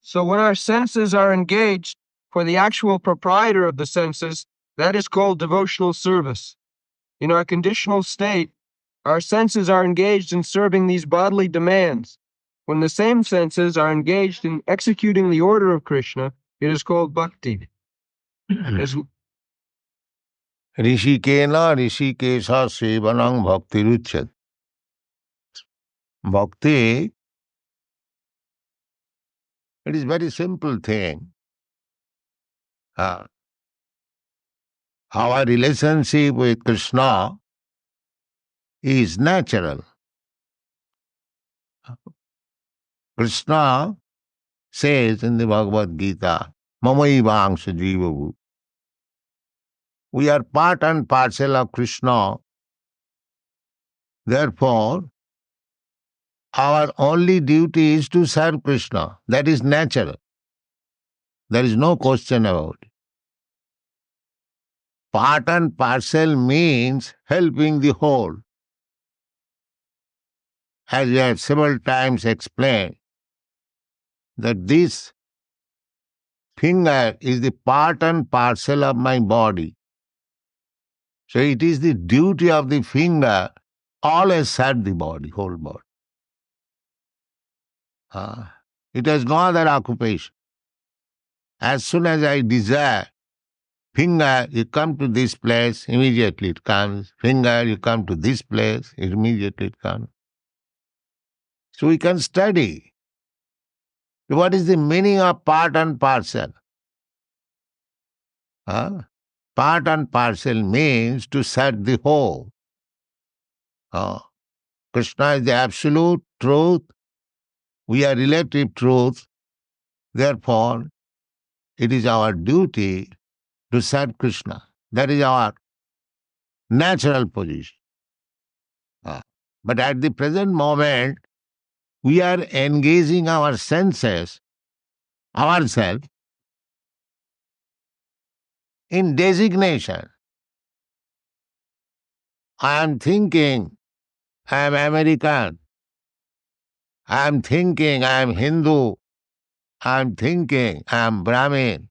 So when our senses are engaged for the actual proprietor of the senses, that is called devotional service. In our conditional state, our senses are engaged in serving these bodily demands. When the same senses are engaged in executing the order of Krishna, it is called bhakti. As Rishikena Rishikesha Sevanang Bhakti Ruchyat. Bhakti, it is very simple thing. Our relationship with Krishna is natural. Krishna says in the Bhagavad Gita, Mamaivangsha Jivavu. We are part and parcel of Krishna. Therefore, our only duty is to serve Krishna. That is natural. There is no question about it. Part and parcel means helping the whole. As we have several times explained, that this finger is the part and parcel of my body. So it is the duty of the finger always serve the body, whole body. It has no other occupation. As soon as I desire, finger, you come to this place, immediately it comes. Finger, you come to this place, immediately it comes. So we can study. What is the meaning of part and parcel? Part and parcel means to serve the whole. Krishna is the absolute truth. We are relative truth. Therefore, it is our duty to serve Krishna. That is our natural position. But at the present moment, we are engaging our senses, ourselves, in designation. I am thinking I am American. I am thinking I am Hindu. I am thinking I am Brahmin.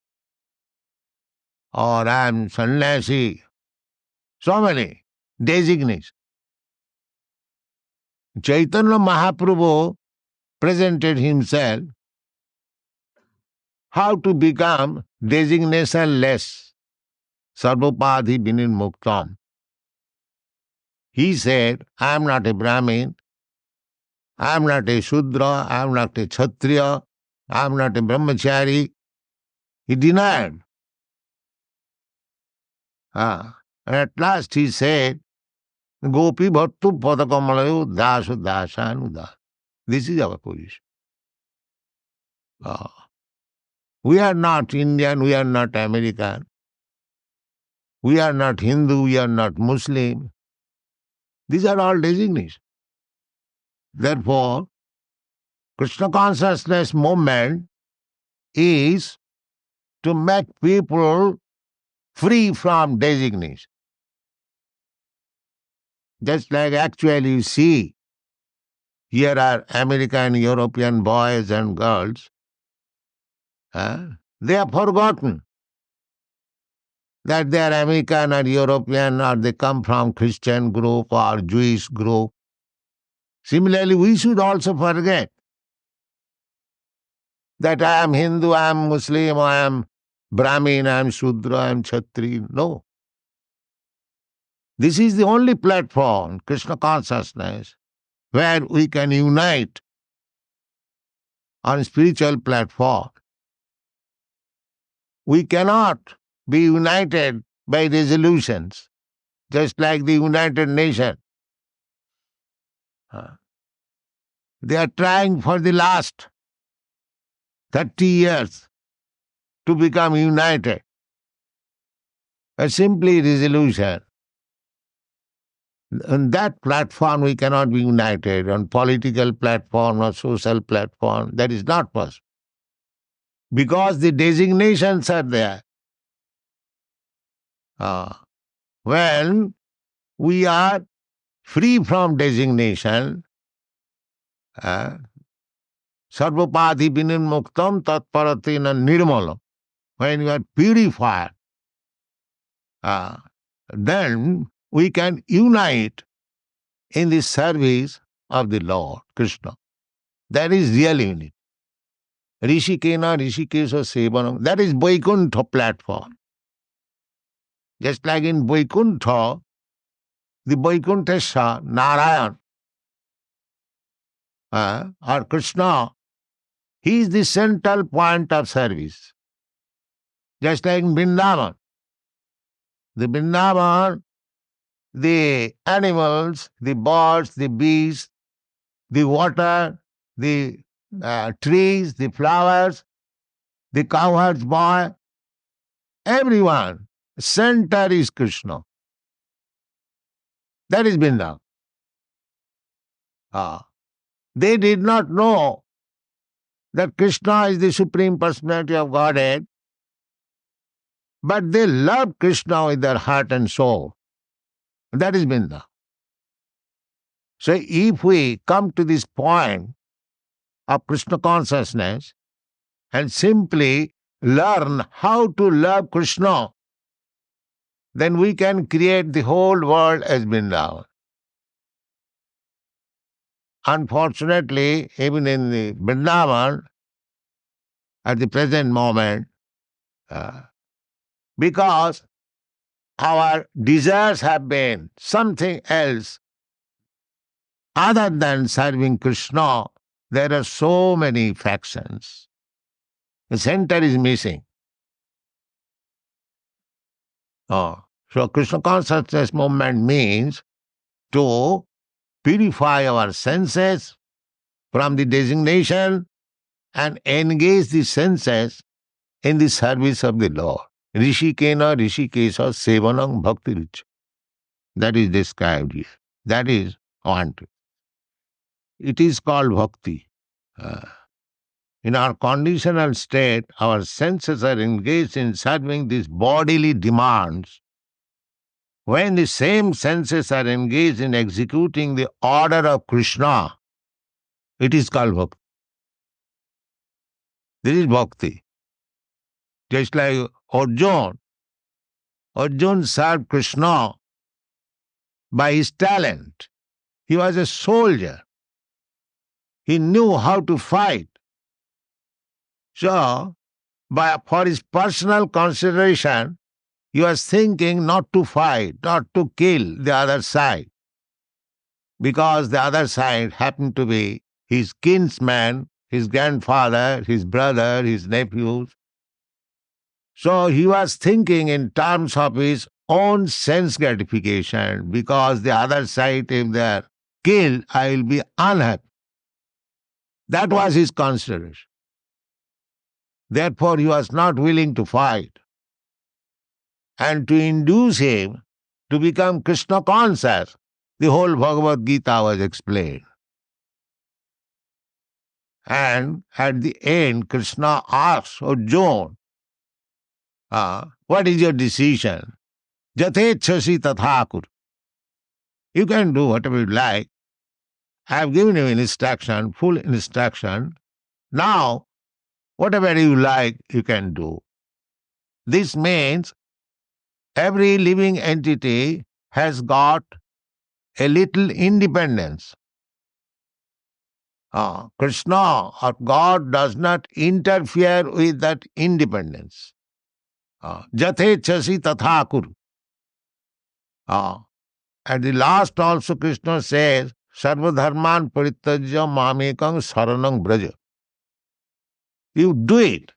Or I am sannyasi. So many designations. Chaitanya Mahaprabhu presented himself how to become designation-less. Sarvopadhi vinirmuktam. He said, I am not a Brahmin, I am not a Shudra, I am not a Kshatriya, I am not a Brahmachari. He denied. And at last he said, Gopi bhattu padakamalayo dasu dasanuda. This is our position. We are not Indian, we are not American, we are not Hindu, we are not Muslim. These are all designations. Therefore, Krishna consciousness movement is to make people free from designation. Just like actually you see, here are American, European boys and girls. They have forgotten that they are American or European or they come from Christian group or Jewish group. Similarly, we should also forget that I am Hindu, I am Muslim, I am Brahmin, I am Shudra, I am Kshatri. No. This is the only platform, Krishna consciousness, where we can unite on spiritual platform. We cannot be united by resolutions, just like the United Nations. They are trying for the last 30 years to become united. A simply resolution. On that platform we cannot be united. On political platform or social platform, that is not possible. Because the designations are there. When we are free from designation, sarvapati vinirmuktam tatparatina nirmalam. When you are purified, then we can unite in the service of the Lord Krishna. That is real unity. Rishikena Rishikesha Sevanam. That is Vaikuntha platform. Just like in Vaikuntha, the Vaikuntesha, Narayan, or Krishna, he is the central point of service. Just like in Vrindavan. The Vrindavan, the animals, the birds, the bees, the water, the trees, the flowers, the cowherd's boy, everyone, center is Krishna. That is Vrindavan. They did not know that Krishna is the Supreme Personality of Godhead, but they love Krishna with their heart and soul. That is Vrindavan. So if we come to this point of Krishna consciousness and simply learn how to love Krishna, then we can create the whole world as Vrindavan. Unfortunately, even in the Vrindavan, at the present moment, because our desires have been something else other than serving Krishna, there are so many factions. The center is missing. So Krishna consciousness movement means to purify our senses from the designation and engage the senses in the service of the Lord. Rishikena Rishikesha Sevanam Bhakti Richa. That is described here. That is wanted. It is called bhakti. In our conditional state, our senses are engaged in serving these bodily demands. When the same senses are engaged in executing the order of Krishna, it is called bhakti. This is bhakti. Just like Arjuna. Arjuna served Krishna by his talent. He was a soldier. He knew how to fight. So, for his personal consideration, he was thinking not to fight, not to kill the other side, because the other side happened to be his kinsman, his grandfather, his brother, his nephews. So he was thinking in terms of his own sense gratification, because the other side, if they are killed, I will be unhappy. That was his consideration. Therefore, he was not willing to fight. And to induce him to become Krishna conscious, the whole Bhagavad Gita was explained. And at the end, Krishna asks Arjuna, what is your decision? Jatechasi tathakur. You can do whatever you like. I have given you instruction, full instruction. Now, whatever you like, you can do. This means every living entity has got a little independence. Krishna or God does not interfere with that independence. Jatechasi tathakur. At the last also Krishna says, Sarva dharman parityajya mamekang saranang braja. You do it.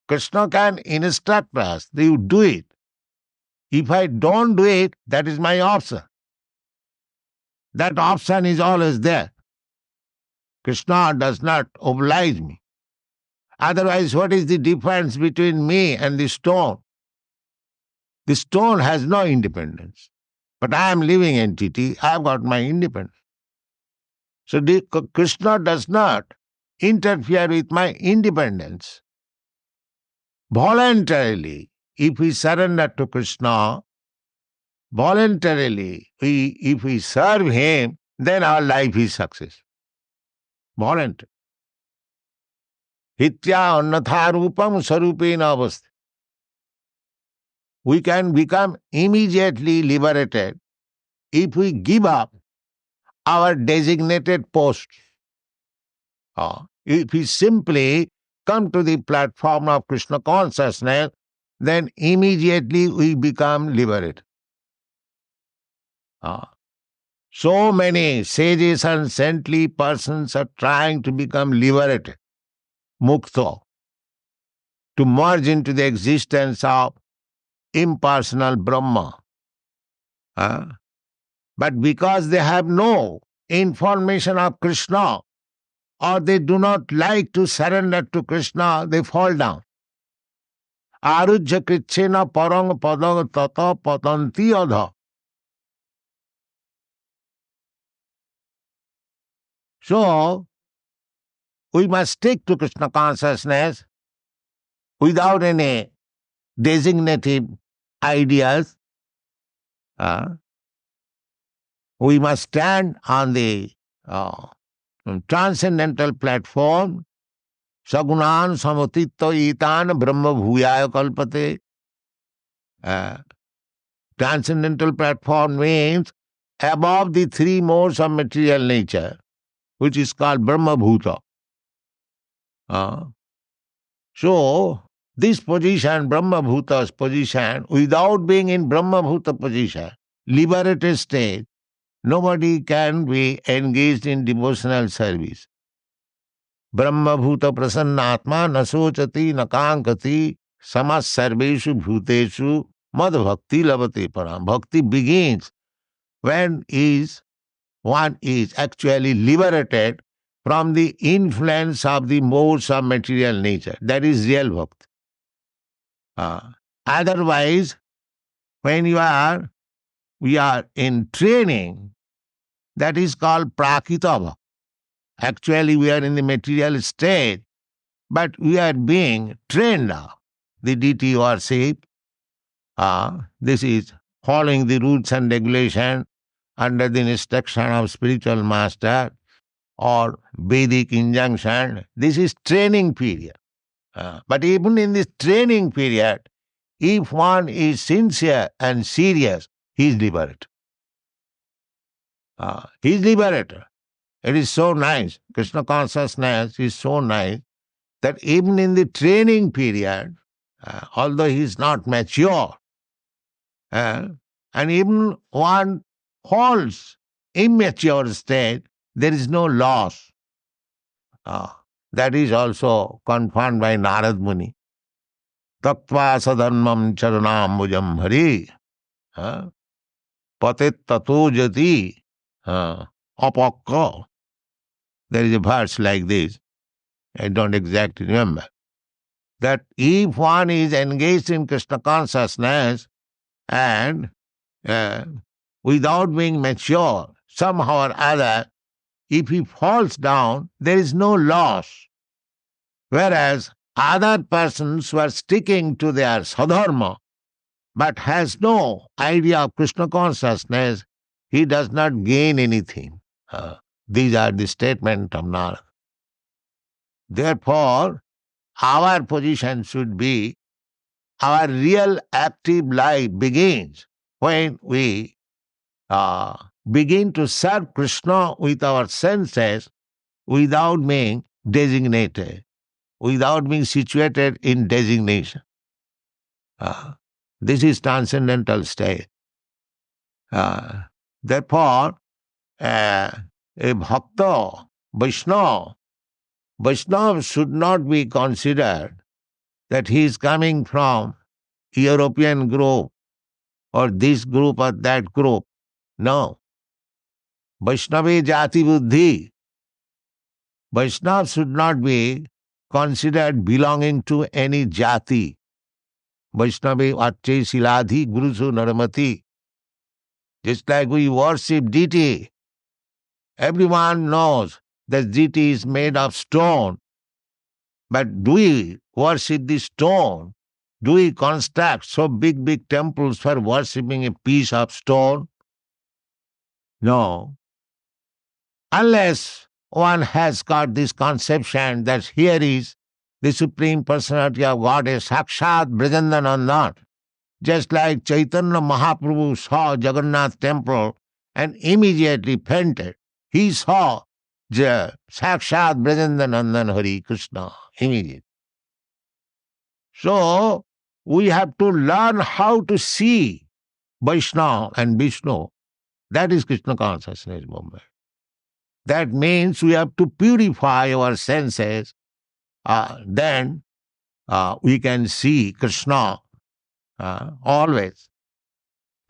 Krishna can instruct us. You do it. If I don't do it, that is my option. That option is always there. Krishna does not oblige me. Otherwise, what is the difference between me and the stone? The stone has no independence. But I am living entity, I have got my independence. So Krishna does not interfere with my independence. Voluntarily, if we surrender to Krishna, voluntarily, if we serve Him, then our life is success. Voluntary. Hitya annatha rupam sarupena avastha. We can become immediately liberated if we give up our designated post. If we simply come to the platform of Krishna consciousness, then immediately we become liberated. So many sages and saintly persons are trying to become liberated, mukta, to merge into the existence of impersonal Brahma. But because they have no information of Krishna, or they do not like to surrender to Krishna, they fall down. Arujya krichena parang padang tata patanti adha. So, we must stick to Krishna consciousness without any designative ideas. We must stand on the transcendental platform. Sagunan samutitto itan brahma bhuyaya kalpate. Transcendental platform means above the three modes of material nature, which is called Brahma Bhuta. So, this position, Brahma Bhuta's position, without being in Brahma Bhuta position, liberated state, nobody can be engaged in devotional service. Brahma Bhuta prasannatma nasochati nakankati samas sarveshu bhuteshu mad bhakti lavate param. Bhakti begins when one is actually liberated from the influence of the modes of material nature. That is real bhakti. Otherwise, when we are in training, that is called prakita bhakti. Actually, we are in the material state, but we are being trained now. The deity worship, this is following the rules and regulation under the instruction of spiritual master or Vedic injunction. This is training period. But even in this training period, if one is sincere and serious, he is liberated. He is liberated. It is so nice. Krishna consciousness is so nice that even in the training period, although he is not mature, and even one falls immature state, there is no loss. That is also confirmed by Narad Muni. Tattva sadharmam charanambujam hari patit tato jati apakka. There is a verse like this. I don't exactly remember. That if one is engaged in Krishna consciousness and without being mature, somehow or other, if he falls down, there is no loss. Whereas other persons who are sticking to their sadharma but has no idea of Krishna consciousness, he does not gain anything. These are the statements of Narada. Therefore, our position should be, our real active life begins when we begin to serve Krishna with our senses without being designated, without being situated in designation. This is transcendental state. Therefore, a bhakta, Vaishnava should not be considered that he is coming from European group or this group or that group. No. Vaishnavi jati buddhi. Vaishnava should not be considered belonging to any jati. Vaishnavi Vache Siladhi Gurusu Naramati. Just like we worship deity, everyone knows that deity is made of stone. But do we worship the stone? Do we construct so big temples for worshipping a piece of stone? No. Unless one has got this conception that here is the Supreme Personality of Godhead, Sakshat Brajandanandan. Just like Chaitanya Mahaprabhu saw Jagannath temple and immediately fainted. He saw Sakshat Brajandanandan Hari Krishna immediately. So, we have to learn how to see Vaishnava and Vishnu. That is Krishna consciousness movement. That means we have to purify our senses. Then we can see Krishna always.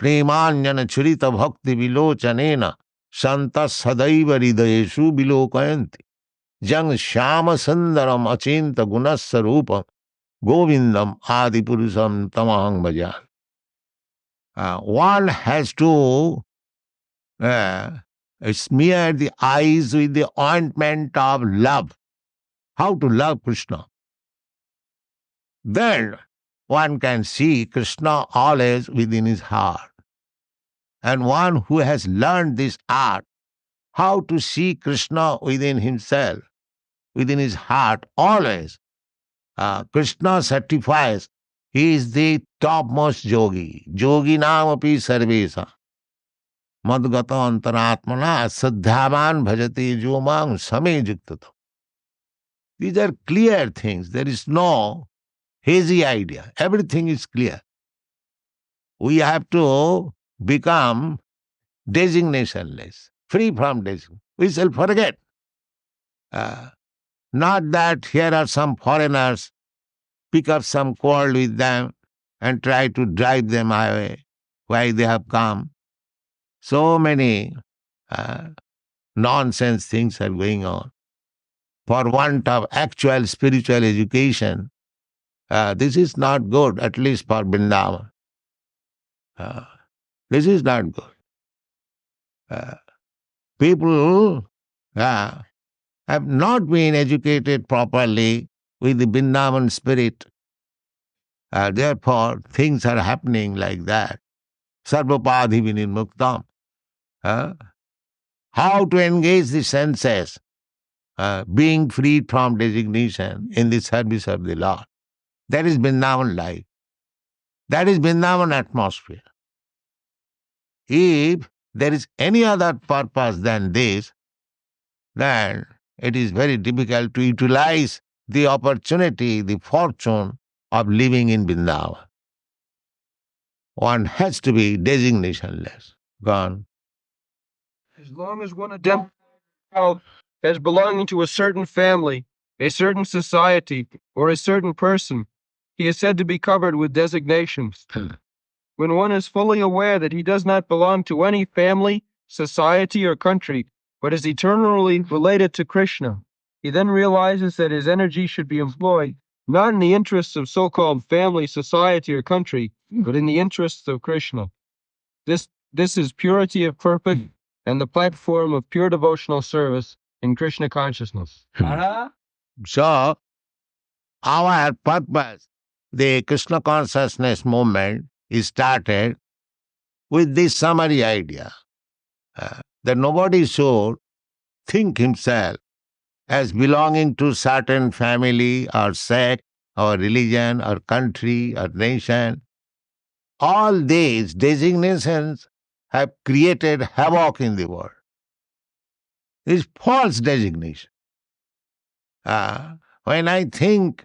Premanjana churita bhakti vilochanena santas sadaiva hridayeshu vilokayanti. Jang shyama sundaram achinta gunassa rupam govindam adipurusam tamahang bhajan. One has to smear the eyes with the ointment of love. How to love Krishna. Then one can see Krishna always within his heart. And one who has learned this art, how to see Krishna within himself, within his heart, always, Krishna certifies he is the topmost yogi. Yogi nam api sarvesa. Madgata antaratmana sadhyavan bhajati jomang same juktato. These are clear things. There is no hazy idea. Everything is clear. We have to become designationless, free from designation. We shall forget. Not that here are some foreigners, pick up some quarrel with them and try to drive them away. Why they have come. So many nonsense things are going on. For want of actual spiritual education, this is not good, at least for Vrindavan. This is not good. People have not been educated properly with the Vrindavan spirit. Therefore, things are happening like that. Sarvapadhi vinirmuktam. How to engage the senses, being freed from designation in the service of the Lord. That is Vrindavan life. That is Vrindavan atmosphere. If there is any other purpose than this, then it is very difficult to utilize the opportunity, the fortune of living in Vrindavan. One has to be designationless. Gone. As long as one identifies as belonging to a certain family, a certain society, or a certain person, he is said to be covered with designations. When one is fully aware that he does not belong to any family, society, or country, but is eternally related to Krishna, he then realizes that his energy should be employed not in the interests of so-called family, society, or country, but in the interests of Krishna. This is purity of purpose and the platform of pure devotional service in Krishna consciousness. So, our purpose, the Krishna consciousness movement, is started with this summary idea that nobody should think himself as belonging to certain family or sect or religion or country or nation. All these designations have created havoc in the world. It's false designation. When I think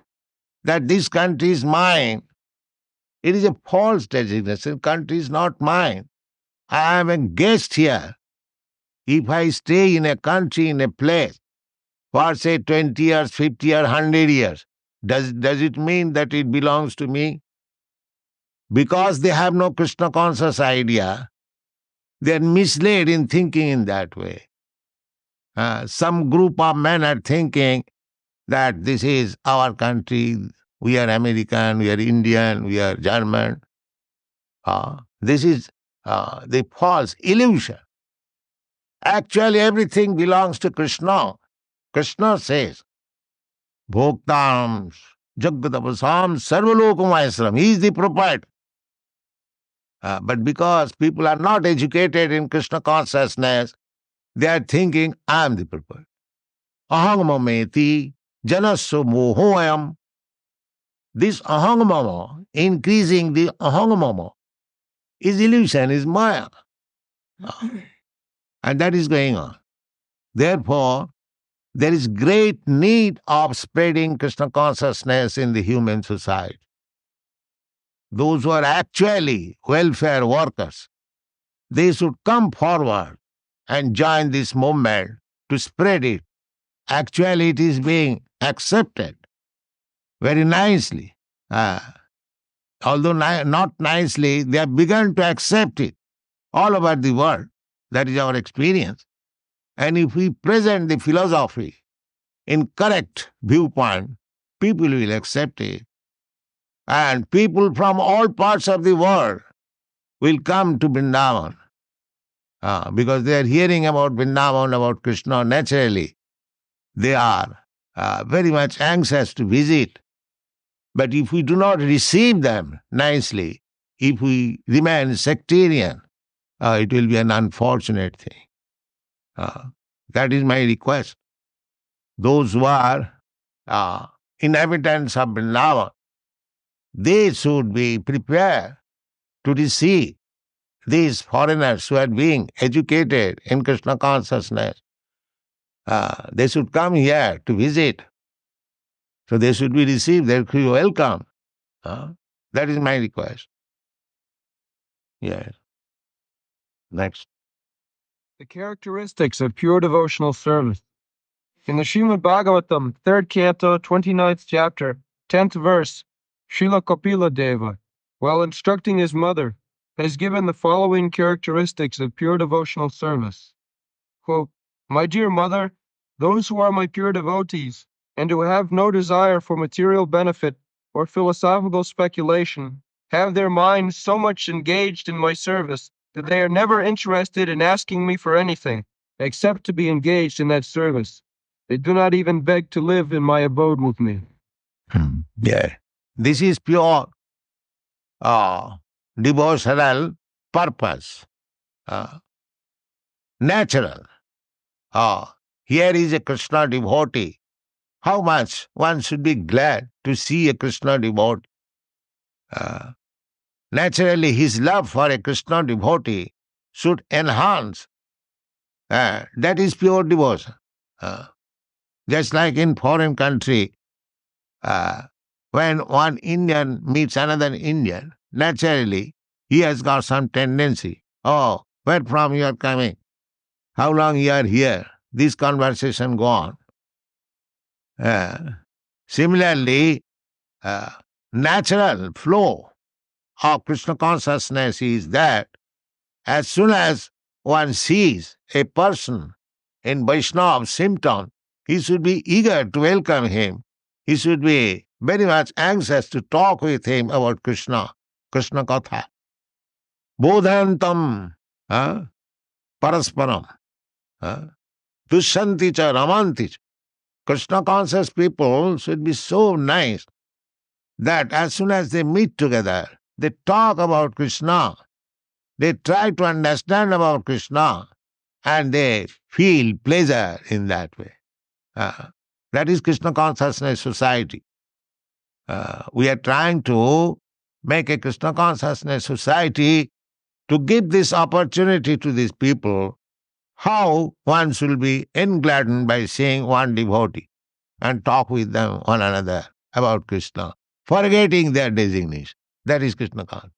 that this country is mine, it is a false designation. Country is not mine. I am a guest here. If I stay in a country, in a place, for say 20 years, 50 years, 100 years, does it mean that it belongs to me? Because they have no Krishna conscious idea, they are misled in thinking in that way. Some group of men are thinking that this is our country, we are American, we are Indian, we are German. This is the false illusion. Actually, everything belongs to Krishna. Krishna says, Bhoktam Jagadavasam Sarvalokamayasram. He is the proprietor. But because people are not educated in Krishna consciousness, they are thinking, I am the proprietor. Aham mameti Janasya mohoyam. This aham mama, increasing the aham mama, is illusion, is maya. And that is going on. Therefore, there is great need of spreading Krishna consciousness in the human society. Those who are actually welfare workers, they should come forward and join this movement to spread it. Actually, it is being accepted very nicely. Although not nicely, they have begun to accept it all over the world. That is our experience. And if we present the philosophy in correct viewpoint, people will accept it. And people from all parts of the world will come to Vrindavan because they are hearing about Vrindavan, about Krishna naturally. They are very much anxious to visit. But if we do not receive them nicely, if we remain sectarian, it will be an unfortunate thing. That is my request. Those who are inhabitants of Vrindavan, they should be prepared to receive these foreigners who are being educated in Krishna consciousness. They should come here to visit. So they should be received, they should be welcome. That is my request. Yes. Next. The characteristics of pure devotional service. In the Srimad Bhagavatam, 3rd canto, 29th chapter, 10th verse, Srila Kapila Deva, while instructing his mother, has given the following characteristics of pure devotional service. Quote, "My dear mother, those who are my pure devotees, and who have no desire for material benefit or philosophical speculation, have their minds so much engaged in my service that they are never interested in asking me for anything, except to be engaged in that service. They do not even beg to live in my abode with me." Yeah. This is pure devotional purpose. Natural. Here is a Krishna devotee. How much one should be glad to see a Krishna devotee. Naturally, his love for a Krishna devotee should enhance. That is pure devotion. Just like in foreign country, when one Indian meets another Indian, naturally, he has got some tendency. Oh, where from you are coming? How long you are here? This conversation go on. Similarly, natural flow of Krishna consciousness is that as soon as one sees a person in Vaishnava symptom, he should be eager to welcome him. He should be very much anxious to talk with him about Krishna, Krishna Katha. Bodhantam, parasparam, dushanti cha ramanti cha. Krishna conscious people should be so nice that as soon as they meet together, they talk about Krishna, they try to understand about Krishna, and they feel pleasure in that way. That is Krishna consciousness society. We are trying to make a Krishna consciousness society to give this opportunity to these people, how one should be engladdened by seeing one devotee and talk with them one another about Krishna, forgetting their designation. That is Krishna consciousness.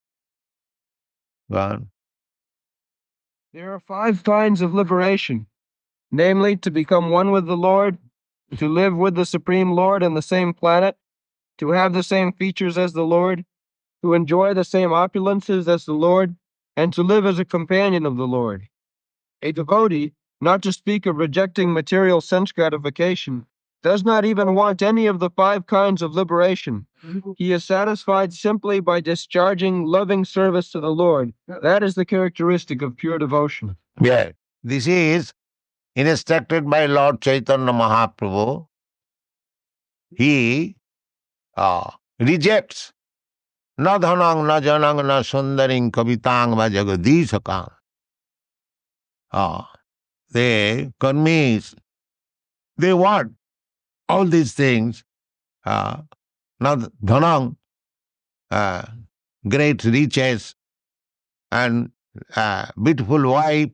Go on. There are 5 kinds of liberation, namely to become one with the Lord, to live with the Supreme Lord on the same planet, to have the same features as the Lord, to enjoy the same opulences as the Lord, and to live as a companion of the Lord. A devotee, not to speak of rejecting material sense gratification, does not even want any of the 5 kinds of liberation. He is satisfied simply by discharging loving service to the Lord. That is the characteristic of pure devotion. Yeah. This is instructed by Lord Chaitanya Mahaprabhu. He rejects na dhanang, na janang, na sundaring, kavitang, va jagadishakang. They convince, they want all these things. Now, Dhanang, great riches, and beautiful wife,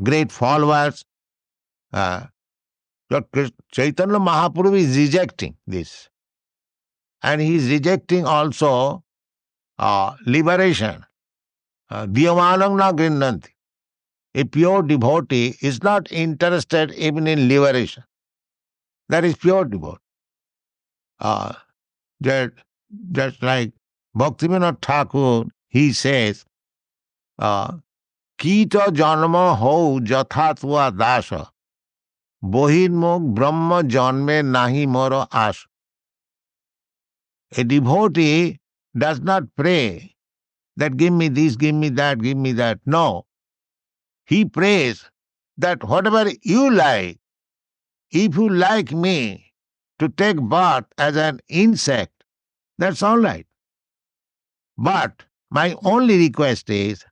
great followers. But Chaitanya Mahaprabhu is rejecting this. And he is rejecting also liberation. Diyamanam na grinnanti. A pure devotee is not interested even in liberation. That is pure devotee. Just like Bhaktivinoda Thakur, he says, Kita janma ho jathatva dasha, bohirmukh brahma janme nahi moro asha. A devotee does not pray that give me this, give me that, give me that. No. He prays that whatever you like, if you like me to take birth as an insect, that's all right. But my only request is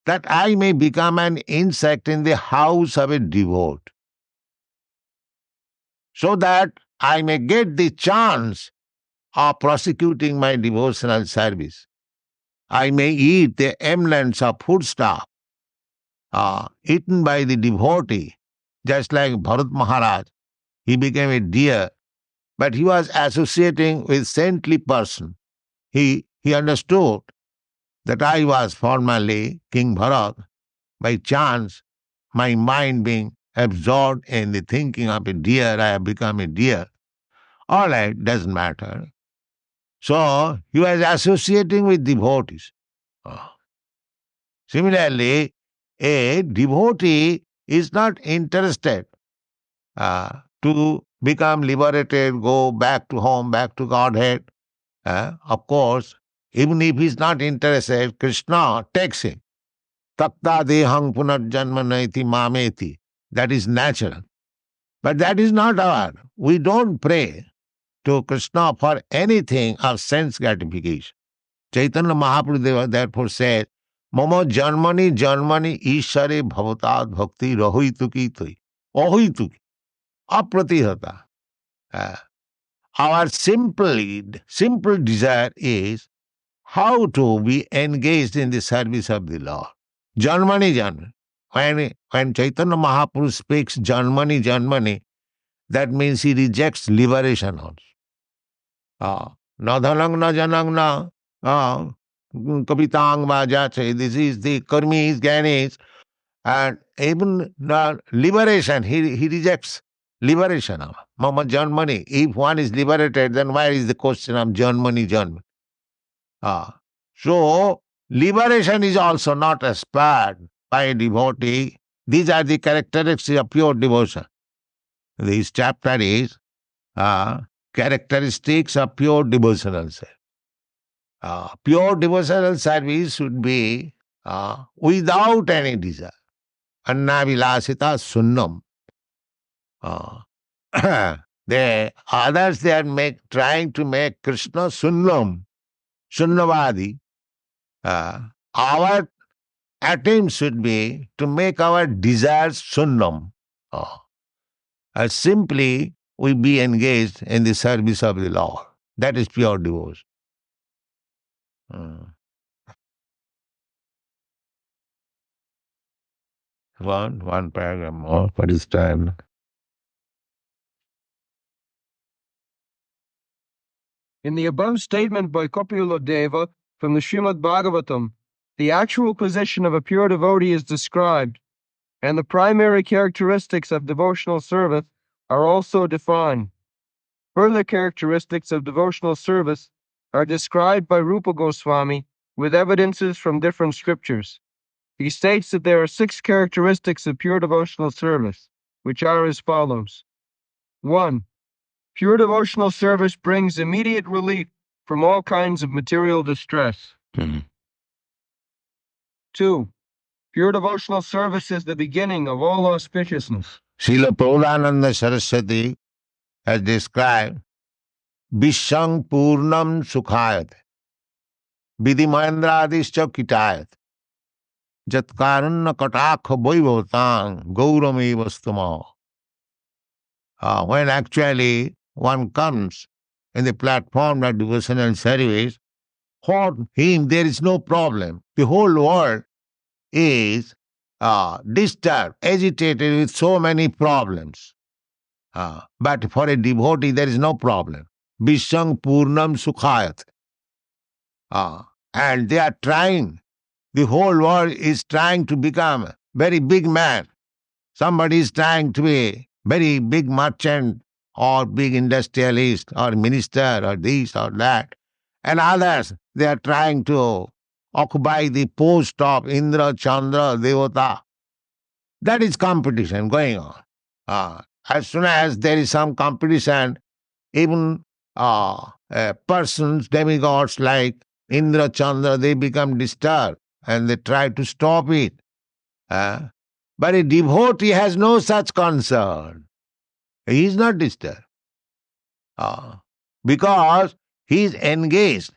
that I may become an insect in the house of a devotee, so that I may get the chance of prosecuting my devotional service. I may eat the remnants of foodstuff eaten by the devotee, just like Bharat Maharaj. He became a deer, but he was associating with saintly person. He understood that I was formerly King Bharat. By chance, my mind being absorbed in the thinking of a deer, I have become a deer. All right, doesn't matter. So he was associating with devotees. Similarly, a devotee is not interested to become liberated, go back to home, back to Godhead. Of course, even if he is not interested, Krishna takes him. Takta dehang punarjanma naiti mameti. That is natural. But that is not our. We don't pray to Krishna for anything of sense gratification. Chaitanya Mahaprabhu therefore said, Mama janmani janmani ishare bhavatad bhakti rahoituki tui. Ahoituki. Apratihata. Our simple desire is how to be engaged in the service of the Lord. Janmani janmani. When Chaitanya Mahaprabhu speaks janmani janmani, that means he rejects liberation also. Na dhanang na janang na kapitang vajache. This is the karmis, gyanis, and even the liberation, he rejects liberation. Mama janmani. If one is liberated, then why is the question of janmani janmani? So, liberation is also not aspired by a devotee. These are the characteristics of pure devotion. This chapter is characteristics of pure devotional service. Pure devotional service should be without any desire. Anna vilasita sunnam. The others, they are trying to make Krishna sunnam, sunnavadi. Our attempt should be to make our desires sunnam. Simply, we be engaged in the service of the Lord. That is pure devotion. One paragraph more for this time. In the above statement by Kopila Deva from the Srimad Bhagavatam, the actual position of a pure devotee is described, and the primary characteristics of devotional service are also defined. Further characteristics of devotional service are described by Rupa Goswami with evidences from different scriptures. He states that there are 6 characteristics of pure devotional service, which are as follows. 1. Pure devotional service brings immediate relief from all kinds of material distress. 2. Pure devotional service is the beginning of all auspiciousness. Srila Prabhupada Saraswati has described Vishang Purnam Sukhayat Vidhimahendradischya Kitayat Jatkarunna Katakha Vaivotang Gaurameva Stama. When actually one comes in the platform of devotional service, for him there is no problem. The whole world is disturbed, agitated with so many problems. But for a devotee, there is no problem. Vishang Purnam Sukhayat. And they are trying, the whole world is trying to become a very big man. Somebody is trying to be very big merchant or big industrialist or minister or this or that. And others, they are trying to occupy the post of Indra, Chandra, Devata. That is competition going on. As soon as there is some competition, even persons, demigods like Indra, Chandra, they become disturbed and they try to stop it. But a devotee has no such concern. He is not disturbed. Because he is engaged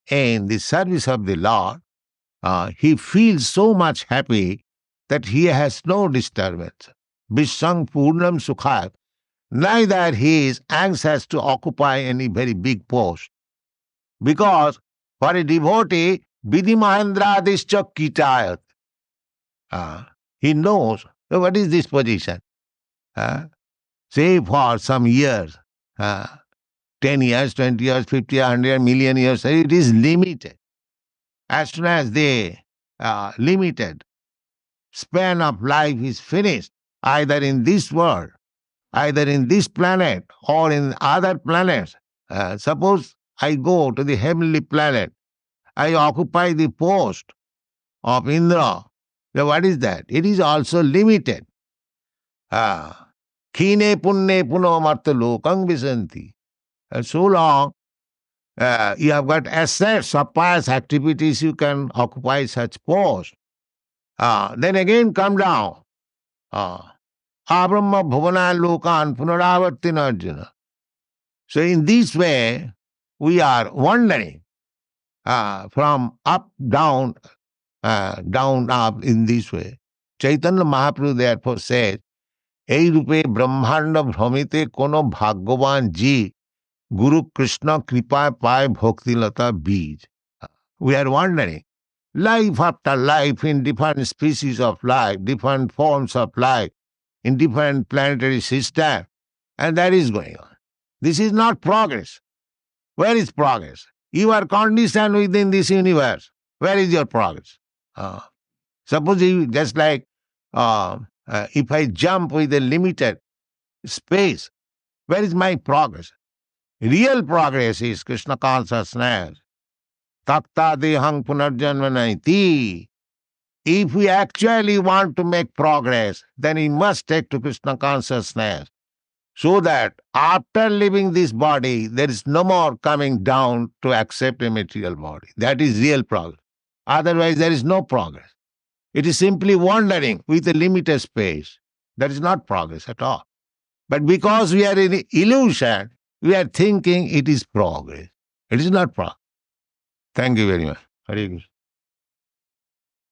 in the service of the Lord, he feels so much happy that he has no disturbance. Vishang Purnam Sukhat. Neither he is anxious to occupy any very big post. Because for a devotee, Vidhi Mahendradischa Kitayat. He knows what is this position. Say for some years, 10 years, 20 years, 50, 100, million years, it is limited. As soon as the limited span of life is finished, either in this world, either in this planet or in other planets. Suppose I go to the heavenly planet, I occupy the post of Indra. Now what is that? It is also limited. Khine punne puno marta lokang visanti. So long you have got assets of pious activities, you can occupy such post. Then again come down. Abrahma bhavana lokan punaravartin Arjuna. So in this way, we are wandering from up, down, down, up in this way. Chaitanya Mahaprabhu therefore says, এই রূপে ব্রহ্মাণ্ড ভ্রমিতে কোনো ভাগ্যবান জি গুরু কৃষ্ণ কৃপায় পায় ভক্তিলতা বীজ. We are wandering life after life in different species of life, different forms of life, in different planetary systems, and that is going on. This is not progress. Where is progress? You are conditioned within this universe. Where is your progress? Suppose you, just like if I jump with a limited space, where is my progress? Real progress is Krishna consciousness. Takta dehang punarjanmanaiti. If we actually want to make progress, then we must take to Krishna consciousness, so that after leaving this body, there is no more coming down to accept a material body. That is real progress. Otherwise, there is no progress. It is simply wandering with a limited space. That is not progress at all. But because we are in illusion, we are thinking it is progress. It is not progress. Thank you very much. Hare Krishna.